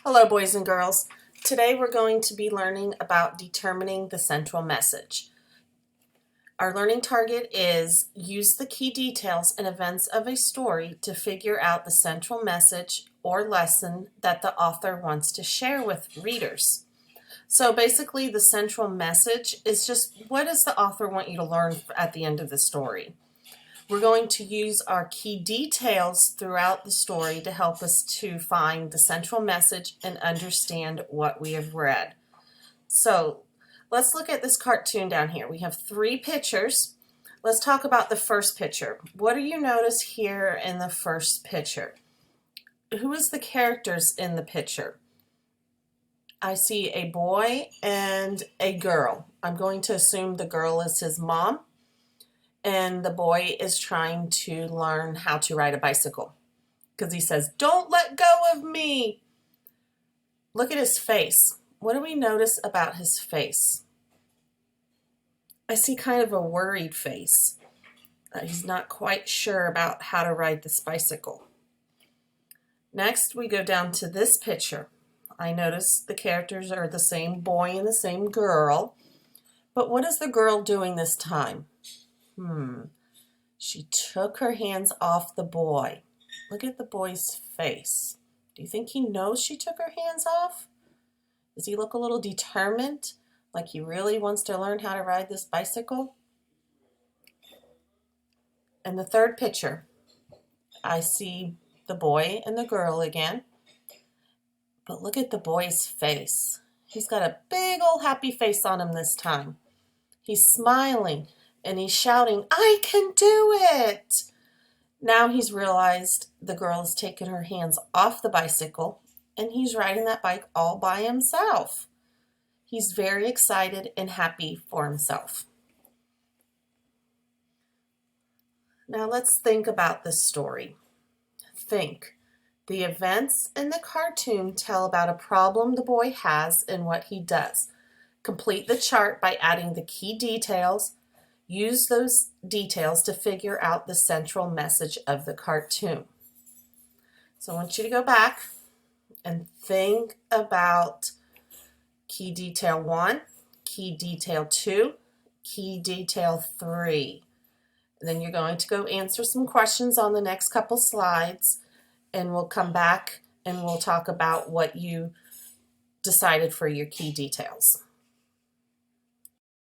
Hello, boys and girls. Today we're going to be learning about determining the central message. Our learning target is use the key details and events of a story to figure out the central message or lesson that the author wants to share with readers. So basically the central message is just what does the author want you to learn at the end of the story. We're going to use our key details throughout the story to help us to find the central message and understand what we have read. So let's look at this cartoon down here. We have 3 pictures. Let's talk about the first picture. What do you notice here in the first picture? Who is the characters in the picture? I see a boy and a girl. I'm going to assume the girl is his mom. And the boy is trying to learn how to ride a bicycle because he says, "Don't let go of me." Look at his face. What do we notice about his face? I see kind of a worried face. He's not quite sure about how to ride this bicycle. Next, we go down to this picture. I notice the characters are the same boy and the same girl. But what is the girl doing this time? She took her hands off the boy. Look at the boy's face. Do you think he knows she took her hands off? Does he look a little determined, like he really wants to learn how to ride this bicycle? And the third picture, I see the boy and the girl again. But look at the boy's face. He's got a big old happy face on him this time. He's smiling. And he's shouting, "I can do it!" Now he's realized the girl has taken her hands off the bicycle and he's riding that bike all by himself. He's very excited and happy for himself. Now let's think about this story. Think. The events in the cartoon tell about a problem the boy has and what he does. Complete the chart by adding the key details. Use those details to figure out the central message of the cartoon. So I want you to go back and think about key detail 1, key detail 2, key detail 3. And then you're going to go answer some questions on the next couple slides, and we'll come back and we'll talk about what you decided for your key details.